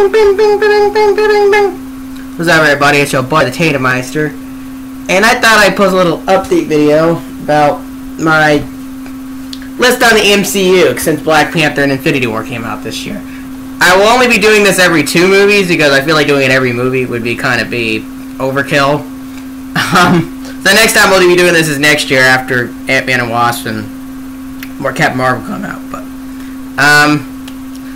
What's up, everybody? It's your boy, the Tater Meister, and I thought I'd post a little update video about my list on the MCU since Black Panther and Infinity War came out this year. I will only be doing this every 2 movies because I feel like doing it every movie would be kind of overkill. The next time we'll be doing this is next year after Ant-Man and Wasp and more Captain Marvel come out. But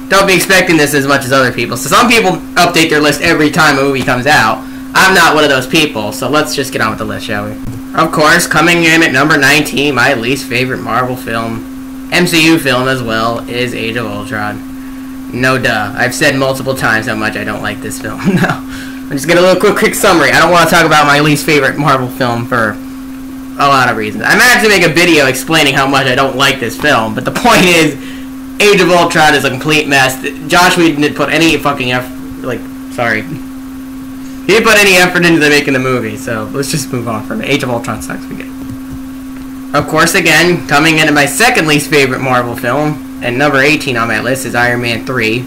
don't be expecting this as much as other people. So some people update their list every time a movie comes out. I'm not one of those people, so let's just get on with the list, shall we? Of course, coming in at number 19, my least favorite Marvel film, MCU film as well, is Age of Ultron. No duh. I've said multiple times how much I don't like this film. No. I'm just gonna do a quick summary. I don't want to talk about my least favorite Marvel film for a lot of reasons. I might actually make a video explaining how much I don't like this film, but the point is, Age of Ultron is a complete mess. Josh Whedon didn't put any fucking effort, he didn't put any effort into making the movie, so let's just move on from it. Age of Ultron sucks. We get it. Of course, again, coming into my second least favorite Marvel film, and number 18 on my list is Iron Man 3.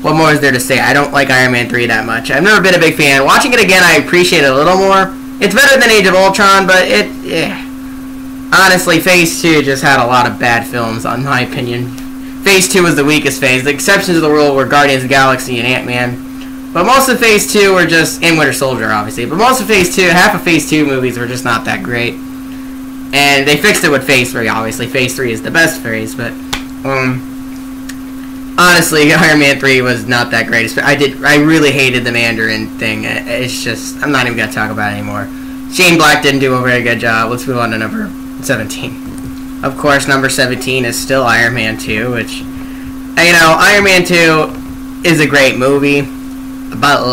What more is there to say? I don't like Iron Man 3 that much. I've never been a big fan. Watching it again, I appreciate it a little more. It's better than Age of Ultron, but honestly, Phase 2 just had a lot of bad films, in my opinion. Phase 2 was the weakest phase. The exceptions of the rule were Guardians of the Galaxy and Ant-Man. But most of Phase 2 were just... and Winter Soldier, obviously. But most of Phase 2, half of Phase 2 movies were just not that great. And they fixed it with Phase 3, obviously. Phase 3 is the best phase, but... honestly, Iron Man 3 was not that great. I really hated the Mandarin thing. It's just... I'm not even going to talk about it anymore. Shane Black didn't do a very good job. Let's move on to number 17. Of course, number 17 is still Iron Man 2, which... Iron Man 2 is a great movie. But,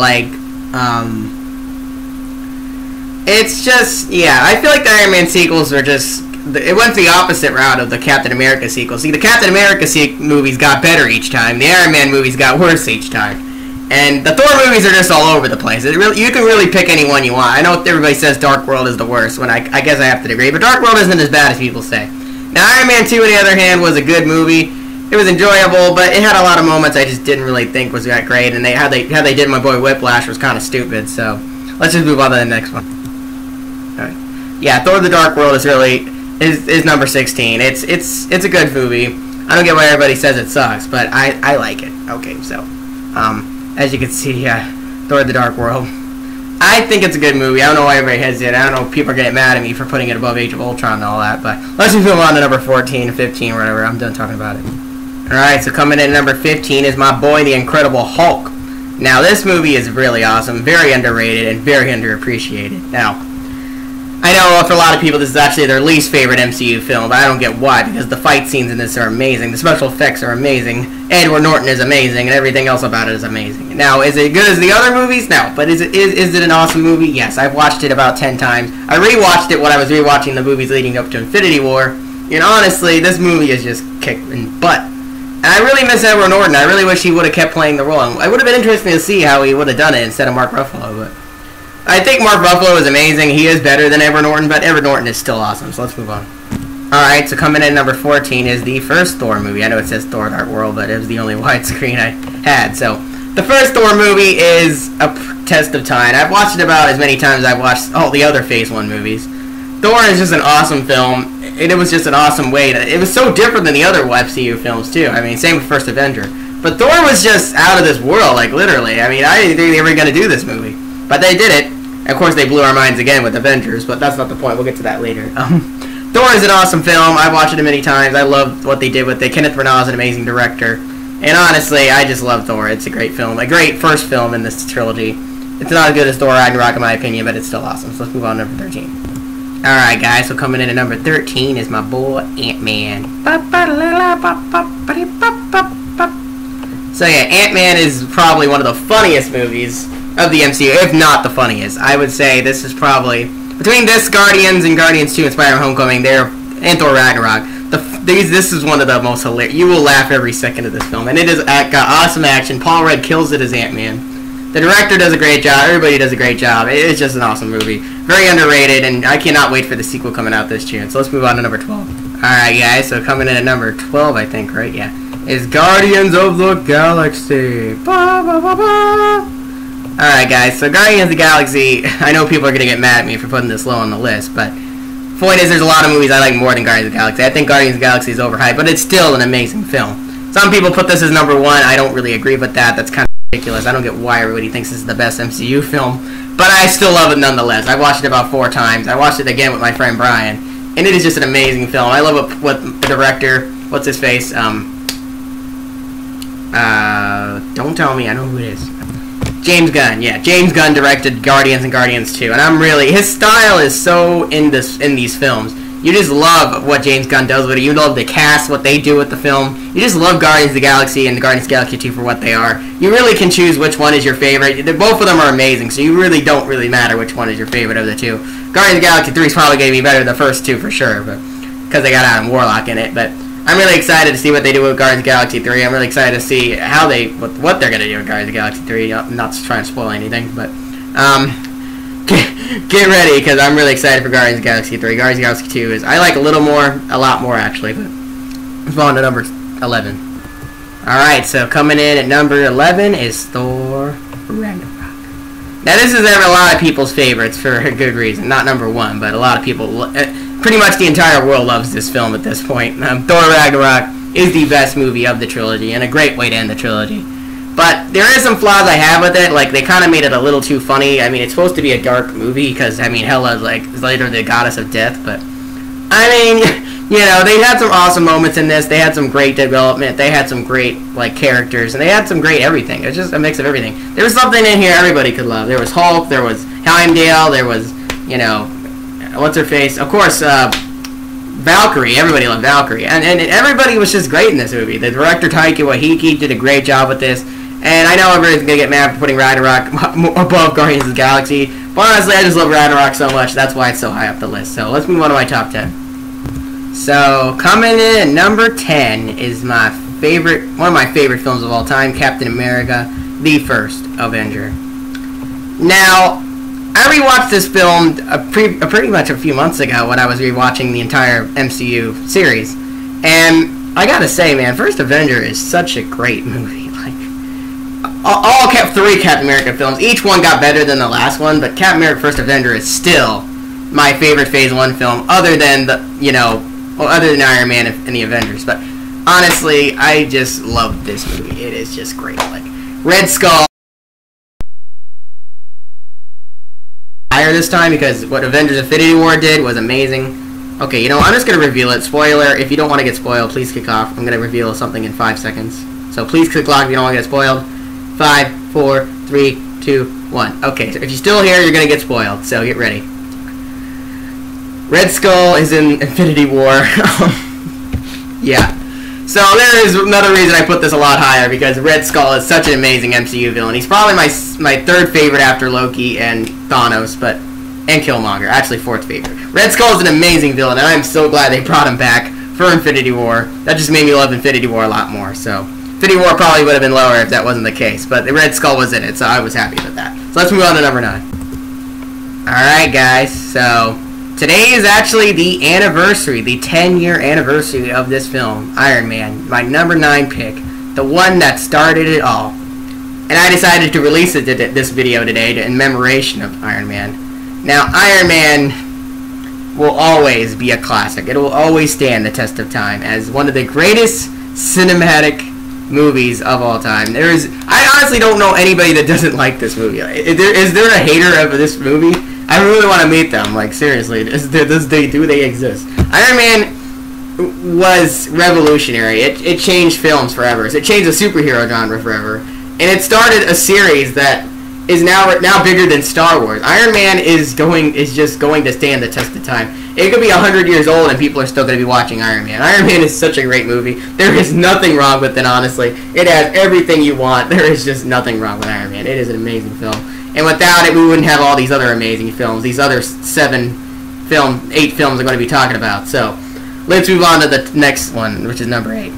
it's just... yeah, I feel like the Iron Man sequels were just... it went the opposite route of the Captain America sequels. See, the Captain America movies got better each time. The Iron Man movies got worse each time. And the Thor movies are just all over the place. You can really pick any one you want. I know everybody says Dark World is the worst, when I guess I have to agree. But Dark World isn't as bad as people say. Now, Iron Man 2, on the other hand, was a good movie. It was enjoyable, but it had a lot of moments I just didn't really think was that great. And how they did my boy Whiplash was kind of stupid. So, let's just move on to the next one. Alright. Yeah, Thor the Dark World is really... is number 16. It's a good movie. I don't get why everybody says it sucks, but I like it. Okay, so as you can see, Thor the Dark World. I think it's a good movie. I don't know why everybody hesitated. I don't know if people are getting mad at me for putting it above Age of Ultron and all that, but let's just move on to number 14, 15, whatever. I'm done talking about it. Alright, so coming in at number 15 is my boy, the Incredible Hulk. Now, this movie is really awesome, very underrated, and very underappreciated. Now, I know for a lot of people this is actually their least favorite MCU film, but I don't get why, because the fight scenes in this are amazing, the special effects are amazing, Edward Norton is amazing, and everything else about it is amazing. Now, is it good as the other movies? No, but is it an awesome movie? Yes, I've watched it about 10 times. I rewatched it when I was rewatching the movies leading up to Infinity War, and honestly, this movie is just kicking butt. And I really miss Edward Norton. I really wish he would have kept playing the role. It would have been interesting to see how he would have done it instead of Mark Ruffalo, but... I think Mark Ruffalo is amazing. He is better than Edward Norton, but Edward Norton is still awesome, so let's move on. Alright, so coming in at number 14 is the first Thor movie. I know it says Thor Dark World, but it was the only widescreen I had. So, the first Thor movie is a test of time. I've watched it about as many times as I've watched all the other Phase 1 movies. Thor is just an awesome film, and it was just an awesome way to... it was so different than the other MCU films, too. I mean, same with First Avenger. But Thor was just out of this world, literally. I mean, I didn't think they were going to do this movie. But they did it. Of course, they blew our minds again with Avengers, but that's not the point. We'll get to that later. Thor is an awesome film. I've watched it many times. I love what they did with it. Kenneth Branagh is an amazing director. And honestly, I just love Thor. It's a great film. A great first film in this trilogy. It's not as good as Thor Ragnarok in my opinion, but it's still awesome. So let's move on to number 13. Alright, guys. So coming in at number 13 is my boy, Ant-Man. So yeah, Ant-Man is probably one of the funniest movies of the MCU, if not the funniest. I would say this is probably, between this, Guardians, and Guardians 2 and SpiderMan Homecoming, and Thor Ragnarok, this is one of the most hilarious. You will laugh every second of this film, and it is got awesome action. Paul Rudd kills it as Ant-Man. The director does a great job. Everybody does a great job. It's just an awesome movie. Very underrated, and I cannot wait for the sequel coming out this June. So let's move on to number 12. Alright, guys, so coming in at number 12, I think, right? Yeah. is Guardians of the Galaxy. Ba, ba, ba, ba. Alright guys, so Guardians of the Galaxy, I know people are going to get mad at me for putting this low on the list, but point is there's a lot of movies I like more than Guardians of the Galaxy. I think Guardians of the Galaxy is overhyped, but it's still an amazing film. Some people put this as number 1. I don't really agree with that. That's kind of ridiculous. I don't get why everybody thinks this is the best MCU film, but I still love it nonetheless. I watched it about 4 times. I watched it again with my friend Brian, and it is just an amazing film. I love what the director, what's his face, don't tell me, I know who it is. James Gunn, yeah. James Gunn directed Guardians and Guardians 2, and his style is so in these films. You just love what James Gunn does with it. You love the cast, what they do with the film. You just love Guardians of the Galaxy and the Guardians of the Galaxy 2 for what they are. You really can choose which one is your favorite. Both of them are amazing, so you really don't matter which one is your favorite of the two. Guardians of the Galaxy 3 is probably going to be better than the first 2 for sure, but because they got Adam Warlock in it, but I'm really excited to see what they do with Guardians of the Galaxy 3. I'm really excited to see how what they're going to do with Guardians of the Galaxy 3. Not to try and spoil anything, but get ready, because I'm really excited for Guardians of the Galaxy 3. Guardians of the Galaxy 2 is, I like a lot more actually, but let's move on to number 11. Alright, so coming in at number 11 is Thor Ragnarok. Now this is a lot of people's favorites for a good reason. Not number 1, but a lot of people, pretty much the entire world loves this film at this point. Thor Ragnarok is the best movie of the trilogy, and a great way to end the trilogy. But there is some flaws I have with it. Like, they kind of made it a little too funny. I mean, it's supposed to be a dark movie because, I mean, Hela's, like, later the goddess of death. But, I mean, you know, they had some awesome moments in this. They had some great development. They had some great, like, characters. And they had some great everything. It's just a mix of everything. There was something in here everybody could love. There was Hulk. There was Heimdall. There was, you know, what's-her-face? Of course, Valkyrie. Everybody loved Valkyrie. And everybody was just great in this movie. The director, Taika Waititi, did a great job with this. And I know everybody's going to get mad for putting Ragnarok above Guardians of the Galaxy. But honestly, I just love Ragnarok so much. That's why it's so high up the list. So let's move on to my top 10. So coming in at number 10 is one of my favorite films of all time, Captain America, the First Avenger. Now, I rewatched this film pretty much a few months ago when I was rewatching the entire MCU series. And I gotta say, man, First Avenger is such a great movie. All 3 Captain America films, each one got better than the last one, but Captain America First Avenger is still my favorite Phase 1 film, other than other than Iron Man and the Avengers. But honestly, I just love this movie. It is just great. Like, Red Skull higher this time because what Avengers Infinity War did was amazing. Okay, you know, I'm just going to reveal it. Spoiler, if you don't want to get spoiled, please kick off. I'm going to reveal something in 5 seconds. So please click lock if you don't want to get spoiled. 5, 4, 3, 2, 1. Okay, so if you're still here, you're going to get spoiled, so get ready. Red Skull is in Infinity War. Yeah. So there is another reason I put this a lot higher, because Red Skull is such an amazing MCU villain. He's probably my 3rd favorite after Loki and Thanos, and Killmonger. Actually, 4th favorite. Red Skull is an amazing villain, and I'm so glad they brought him back for Infinity War. That just made me love Infinity War a lot more, so Infinity War probably would have been lower if that wasn't the case, but the Red Skull was in it, so I was happy with that. So let's move on to number 9. Alright guys, so today is actually the anniversary, the 10-year anniversary of this film, Iron Man, my number 9 pick, the one that started it all. And I decided to release this video today in commemoration of Iron Man. Now, Iron Man will always be a classic. It will always stand the test of time as one of the greatest cinematic movies of all time. I honestly don't know anybody that doesn't like this movie. Is there a hater of this movie? I really want to meet them. Like, seriously, do they exist? Iron Man was revolutionary. It changed films forever. It changed the superhero genre forever, and it started a series that is now bigger than Star Wars. Iron Man is just going to stand the test of time. It could be 100 years old and people are still going to be watching Iron Man. Iron Man is such a great movie. There is nothing wrong with it, honestly. It has everything you want. There is just nothing wrong with Iron Man. It is an amazing film. And without it, we wouldn't have all these other amazing films. These other 8 films I'm going to be talking about. So, let's move on to the next one, which is number 8.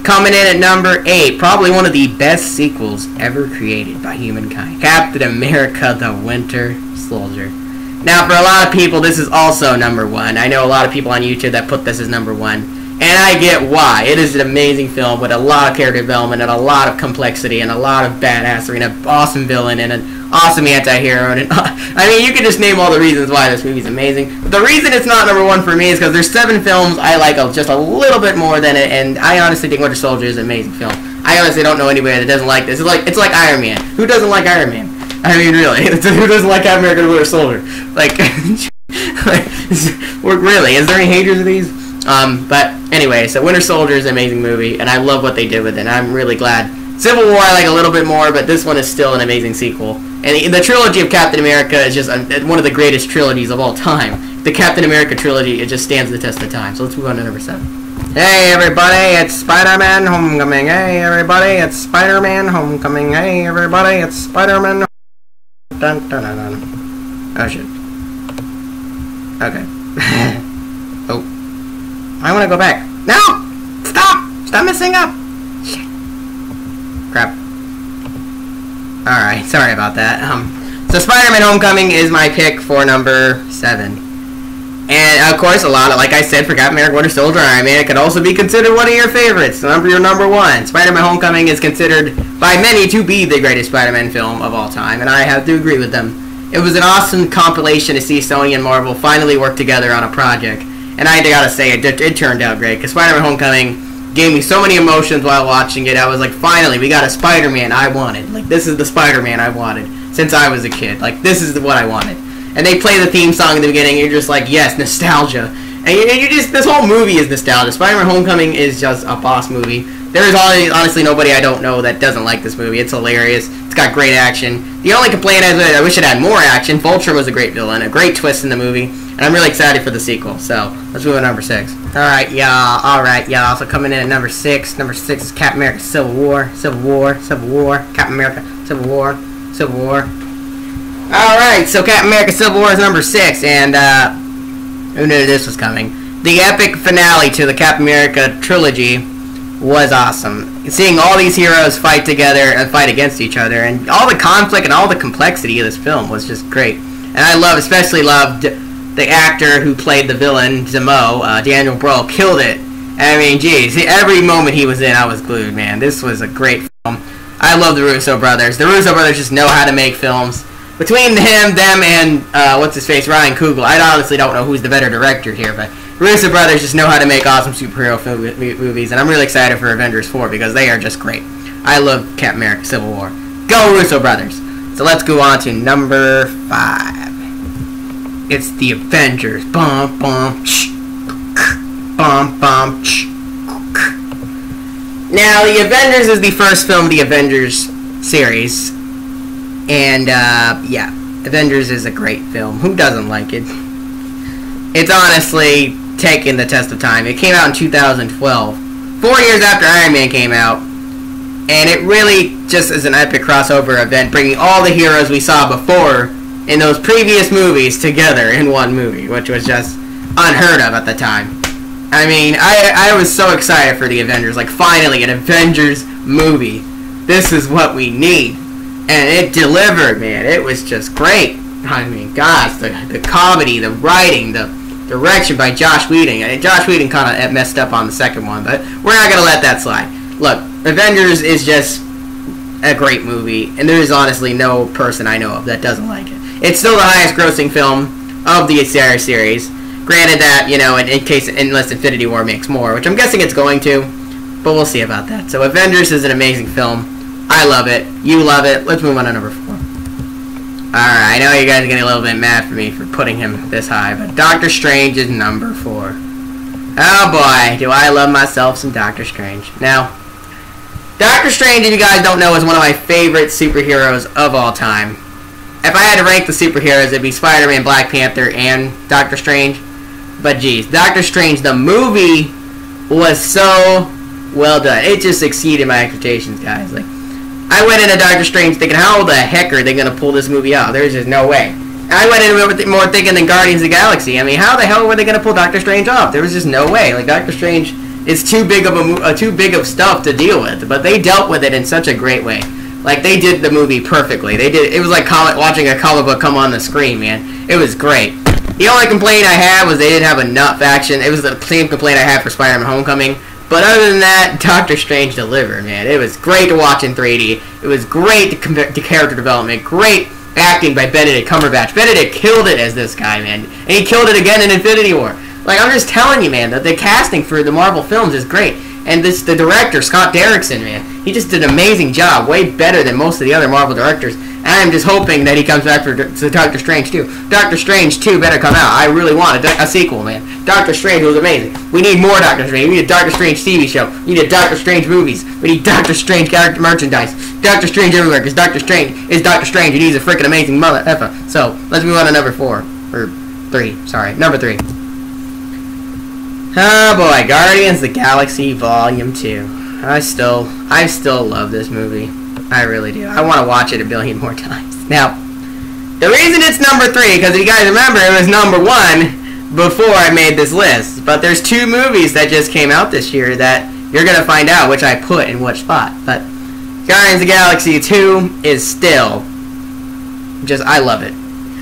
Coming in at number 8, probably one of the best sequels ever created by humankind. Captain America: The Winter Soldier. Now, for a lot of people, this is also number 1. I know a lot of people on YouTube that put this as number 1. And I get why. It is an amazing film with a lot of character development and a lot of complexity and a lot of badassery and an awesome villain and an awesome anti-hero. And I mean, you can just name all the reasons why this movie's amazing. But the reason it's not number one for me is because there's 7 films I like just a little bit more than it, and I honestly think Winter Soldier is an amazing film. I honestly don't know anybody that doesn't like this. It's like Iron Man. Who doesn't like Iron Man? I mean, really. Who doesn't like Captain America and Winter Soldier? Like, really, is there any haters of these? But anyway, so Winter Soldier is an amazing movie, and I love what they did with it, and I'm really glad. Civil War I like a little bit more, but this one is still an amazing sequel. And the trilogy of Captain America is just one of the greatest trilogies of all time. The Captain America trilogy, it just stands the test of time. So let's move on to number 7. Hey everybody, it's SpiderMan Homecoming. Hey everybody, it's SpiderMan Homecoming. Hey everybody, it's SpiderMan. Dun, dun, dun, dun. Oh shit. Okay. Oh. I want to go back. No! Stop! Stop messing up! Shit. Crap. Alright, sorry about that. So Spider-Man Homecoming is my pick for number 7. And, of course, like I said, for Captain America, Winter Soldier, Iron Man, it could also be considered one of your favorites. Your number 1. Spider-Man Homecoming is considered by many to be the greatest Spider-Man film of all time, and I have to agree with them. It was an awesome compilation to see Sony and Marvel finally work together on a project. And I gotta say, it turned out great, because Spider-Man Homecoming gave me so many emotions while watching it. I was like, finally, we got a Spider-Man I wanted. Like, this is the Spider-Man I wanted since I was a kid. Like, this is what I wanted. And they play the theme song in the beginning, and you're just like, yes, nostalgia. And you just, this whole movie is nostalgia. Spider-Man Homecoming is just a boss movie. There is honestly nobody I don't know that doesn't like this movie. It's hilarious. It's got great action. The only complaint is that I wish it had more action. Vulture was a great villain, a great twist in the movie, and I'm really excited for the sequel. So let's move on to number 6. Alright, y'all. So coming in at number 6. Number 6 is Captain America Civil War. Civil War. Civil War. Captain America Civil War. Civil War. Alright, so Captain America Civil War is number 6, and who knew this was coming? The epic finale to the Captain America trilogy was awesome. Seeing all these heroes fight together and fight against each other, and all the conflict and all the complexity of this film was just great. And I especially loved the actor who played the villain, Zemo, Daniel Brühl, killed it. I mean, geez, every moment he was in, I was glued, man. This was a great film. I love the Russo brothers. The Russo brothers just know how to make films. Between them, and what's-his-face, Ryan Coogler, I honestly don't know who's the better director here, but Russo brothers just know how to make awesome superhero movies, and I'm really excited for Avengers 4 because they are just great. I love Captain America Civil War. Go Russo brothers! So let's go on to number 5. It's the Avengers. Bum, bum, ch, bum, bum, ch. Now, the Avengers is the first film of the Avengers series. And, yeah, Avengers is a great film. Who doesn't like it? It's honestly taken the test of time. It came out in 2012, 4 years after Iron Man came out, and it really just is an epic crossover event, bringing all the heroes we saw before in those previous movies together in one movie, which was just unheard of at the time. I mean, I was so excited for the Avengers. Like, finally, an Avengers movie. This is what we need. And it delivered, man. It was just great. I mean, gosh, the comedy, the writing, the direction by Josh Whedon. Josh Whedon kind of messed up on the second one, but we're not going to let that slide. Look, Avengers is just a great movie, and there is honestly no person I know of that doesn't like it. It's still the highest grossing film of the series. Granted that, you know, unless Infinity War makes more, which I'm guessing it's going to, but we'll see about that. So Avengers is an amazing film. I love it. You love it. Let's move on to number 4. Alright, I know you guys are getting a little bit mad for me for putting him this high, but Doctor Strange is number 4. Oh boy, do I love myself some Doctor Strange. Now, Doctor Strange, if you guys don't know, is one of my favorite superheroes of all time. If I had to rank the superheroes, it'd be Spider-Man, Black Panther, and Doctor Strange. But geez, Doctor Strange, the movie, was so well done. It just exceeded my expectations, guys. Like, I went into Doctor Strange thinking, how the heck are they going to pull this movie out? There's just no way. And I went into it more thinking than Guardians of the Galaxy. I mean, how the hell were they going to pull Doctor Strange off? There was just no way. Like, Doctor Strange is too big of stuff to deal with, but they dealt with it in such a great way. Like, they did the movie perfectly. It was like watching a comic book come on the screen, man. It was great. The only complaint I had was they didn't have enough action. It was the same complaint I had for SpiderMan Homecoming. But other than that, Doctor Strange delivered, man. It was great to watch in 3D. It was great to character development. Great acting by Benedict Cumberbatch. Benedict killed it as this guy, man. And he killed it again in Infinity War. Like, I'm just telling you, man, that the casting for the Marvel films is great. And the director, Scott Derrickson, man, he just did an amazing job. Way better than most of the other Marvel directors. And I'm just hoping that he comes back for Doctor Strange 2. Doctor Strange 2 better come out. I really want a sequel, man. Doctor Strange was amazing. We need more Doctor Strange. We need a Doctor Strange TV show. We need a Doctor Strange movies. We need Doctor Strange character merchandise. Doctor Strange everywhere, because Doctor Strange is Doctor Strange, and he's a freaking amazing mother effer. So, let's move on to number 4. Or 3, sorry. Number 3. Oh boy, Guardians of the Galaxy Volume 2. I still love this movie. I really do. I want to watch it a billion more times. Now, the reason it's number 3, because if you guys remember, it was number 1 before I made this list. But there's 2 movies that just came out this year that you're going to find out which I put in which spot. But Guardians of the Galaxy 2 is still just, I love it.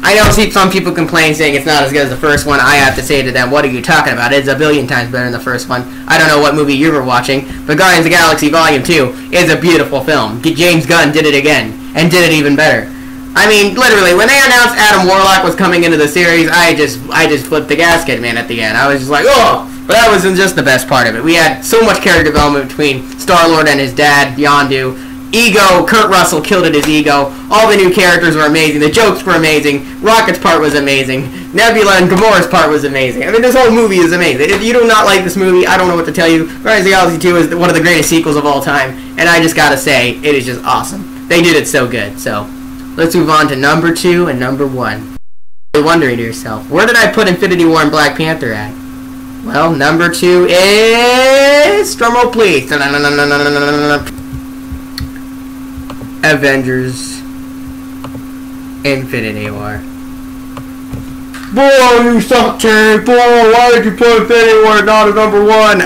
I know some people complain saying it's not as good as the first one. I have to say to them, what are you talking about? It's a billion times better than the first one. I don't know what movie you were watching, but Guardians of the Galaxy Volume 2 is a beautiful film. James Gunn did it again, and did it even better. I mean, literally, when they announced Adam Warlock was coming into the series, I just flipped the gasket, man, at the end. I was just like, oh! But that wasn't just the best part of it. We had so much character development between Star-Lord and his dad, Yondu. Ego, Kurt Russell killed it his ego. All the new characters were amazing. The jokes were amazing. Rocket's part was amazing. Nebula and Gamora's part was amazing. I mean, this whole movie is amazing. If you do not like this movie, I don't know what to tell you. Guardians of the Galaxy 2 is one of the greatest sequels of all time, and I just gotta say, it is just awesome. They did it so good. So, let's move on to number 2 and number 1. You're wondering to yourself, where did I put Infinity War and Black Panther at? Well, number 2 is... drumroll please. Avengers Infinity War. Boy, you suck, Terry. Boy, why did you put Infinity War not at number 1?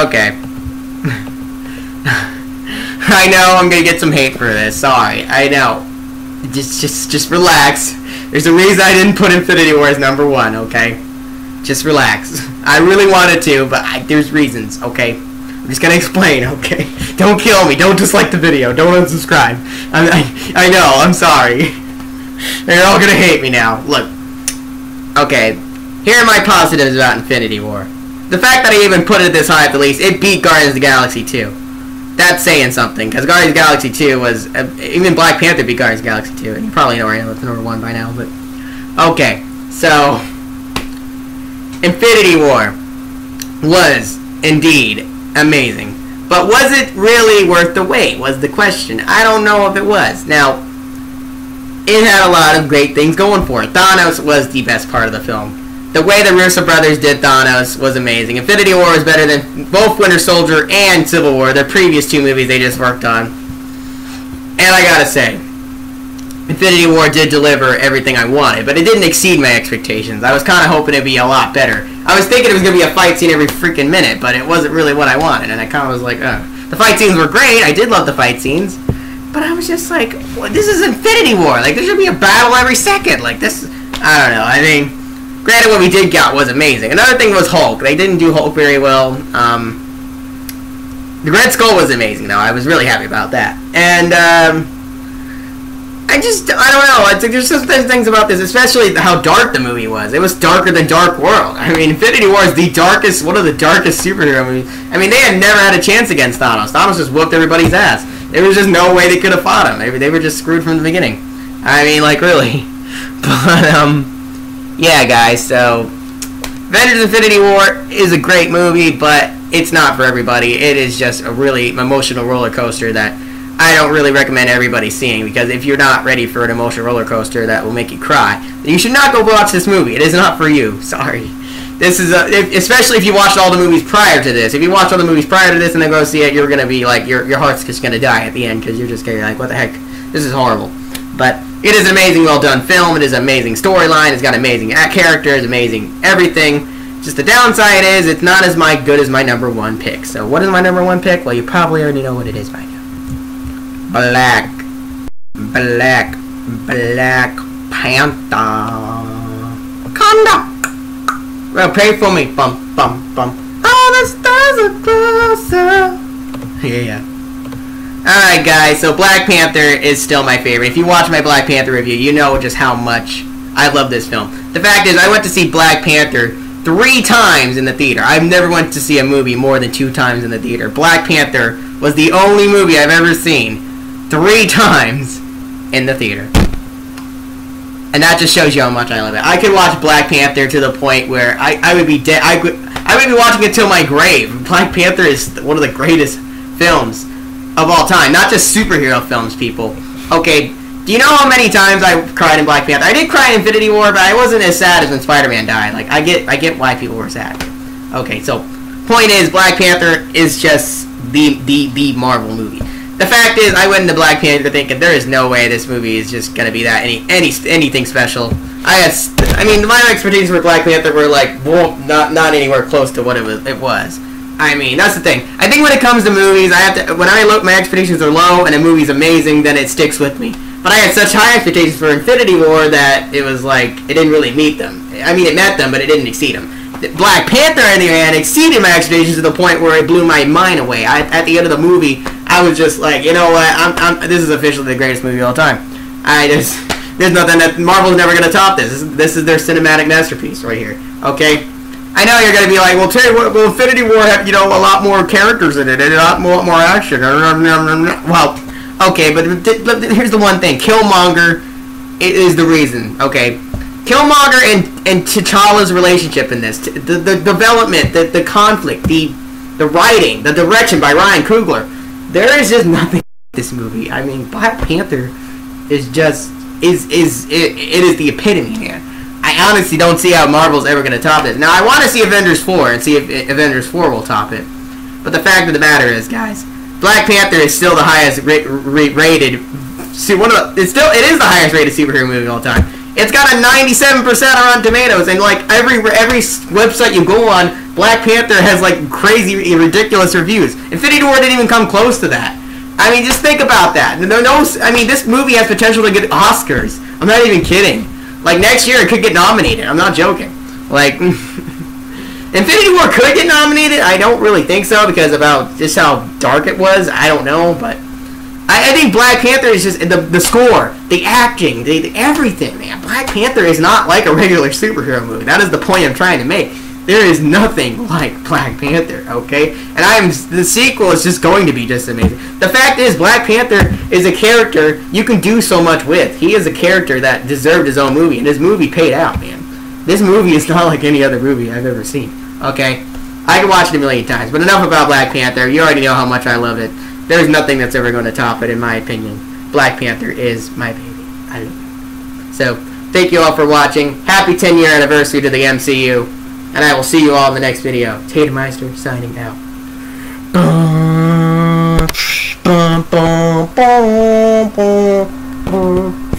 Okay. I know I'm gonna get some hate for this. Sorry. I know. Just relax. There's a reason I didn't put Infinity War as number 1, okay? Just relax. I really wanted to, but there's reasons, okay? I'm just gonna explain, okay? Don't kill me. Don't dislike the video. Don't unsubscribe. I know. I'm sorry. They're all gonna hate me now. Look. Okay. Here are my positives about Infinity War. The fact that I even put it this high at the least, it beat Guardians of the Galaxy 2. That's saying something, because Guardians of the Galaxy 2 was... even Black Panther beat Guardians of the Galaxy 2, and you probably know right now it's number 1 by now, but... Okay. So... Infinity War was, indeed, amazing. But was it really worth the wait, was the question. I don't know if it was. Now, it had a lot of great things going for it. Thanos was the best part of the film. The way the Russo brothers did Thanos was amazing. Infinity War was better than both Winter Soldier and Civil War, the previous 2 movies they just worked on. And I gotta say, Infinity War did deliver everything I wanted, but it didn't exceed my expectations. I was kind of hoping it'd be a lot better. I was thinking it was going to be a fight scene every freaking minute, but it wasn't really what I wanted, and I kind of was like, ugh. The fight scenes were great, I did love the fight scenes, but I was just like, well, this is Infinity War, like, there should be a battle every second, like, this, I don't know, I mean, granted what we did get was amazing. Another thing was Hulk. They didn't do Hulk very well. The Red Skull was amazing, though. I was really happy about that. And, I don't know. I think there's some things about this, especially how dark the movie was. It was darker than Dark World. I mean, Infinity War is the darkest, one of the darkest superhero movies. I mean, they had never had a chance against Thanos. Thanos just whooped everybody's ass. There was just no way they could have fought him. They were just screwed from the beginning. I mean, like, really. But, yeah, guys, so... Avengers Infinity War is a great movie, but it's not for everybody. It is just a really emotional roller coaster that I don't really recommend everybody seeing, because if you're not ready for an emotional roller coaster that will make you cry, then you should not go watch this movie. It is not for you. Sorry. This is especially if you watched all the movies prior to this. If you watched all the movies prior to this and then go see it, you're gonna be like, your heart's just gonna die at the end, because you're just gonna be like, what the heck? This is horrible. But it is an amazing, well done film. It is an amazing storyline. It's got amazing characters, amazing everything. Just the downside is it's not as good as my number 1 pick. So what is my number 1 pick? Well, you probably already know what it is by now. Black Panther. Wakanda. Well, pray for me. Bum, bum, bum. All the stars are closer. Yeah. Alright, guys, so Black Panther is still my favorite. If you watch my Black Panther review, you know just how much I love this film. The fact is, I went to see Black Panther 3 times in the theater. I've never went to see a movie more than 2 times in the theater. Black Panther was the only movie I've ever seen 3 times in the theater. And that just shows you how much I love it. I could watch Black Panther to the point where I would be dead. I would be watching it till my grave. Black Panther is one of the greatest films of all time. Not just superhero films, people. Okay, do you know how many times I cried in Black Panther? I did cry in Infinity War, but I wasn't as sad as when Spider-Man died. Like, I get why people were sad. Okay, so point is, Black Panther is just the Marvel movie. The fact is, I went into Black Panther thinking there is no way this movie is just gonna be that anything special. I mean, my expectations for Black Panther were like, well, not anywhere close to what it was. I mean, that's the thing. I think when it comes to movies, when I look, my expectations are low, and a movie's amazing, then it sticks with me. But I had such high expectations for Infinity War that it was like, it didn't really meet them. I mean, it met them, but it didn't exceed them. Black Panther, on the other hand, exceeded my expectations to the point where it blew my mind away. At the end of the movie, I was just like, you know what, this is officially the greatest movie of all time. There's nothing that Marvel's never going to top this. This is their cinematic masterpiece right here, okay? I know you're going to be like, well, Terry, well, Infinity War had, you know, a lot more characters in it, and a lot more action. Well, okay, but here's the one thing. Killmonger is the reason, okay? Killmonger and T'Challa's relationship in this, the development, the conflict, the writing, the direction by Ryan Coogler, there is just nothing in this movie. I mean, Black Panther is just, it is the epitome, man. I honestly don't see how Marvel's ever going to top this. Now, I want to see Avengers 4 and see if Avengers 4 will top it. But the fact of the matter is, guys, Black Panther is still the highest rated. It is the highest rated superhero movie of all time. It's got a 97% on Rotten Tomatoes, and like every website you go on, Black Panther has like crazy, ridiculous reviews. Infinity War didn't even come close to that. I mean, just think about that. I mean, this movie has potential to get Oscars. I'm not even kidding. Like, next year, it could get nominated. I'm not joking. Like, Infinity War could get nominated. I don't really think so because about just how dark it was. I don't know, but I think Black Panther is just the score, the acting, the everything, man. Black Panther is not like a regular superhero movie. That is the point I'm trying to make. There is nothing like Black Panther, okay? And the sequel is just going to be just amazing. The fact is, Black Panther is a character you can do so much with. He is a character that deserved his own movie, and his movie paid out, man. This movie is not like any other movie I've ever seen, okay? I could watch it a million times, but enough about Black Panther. You already know how much I love it. There's nothing that's ever going to top it, in my opinion. Black Panther is my baby. I love it. So, thank you all for watching. Happy 10-year anniversary to the MCU. And I will see you all in the next video. Tatermeister signing out. Bum, bum, bum, bum, bum, bum.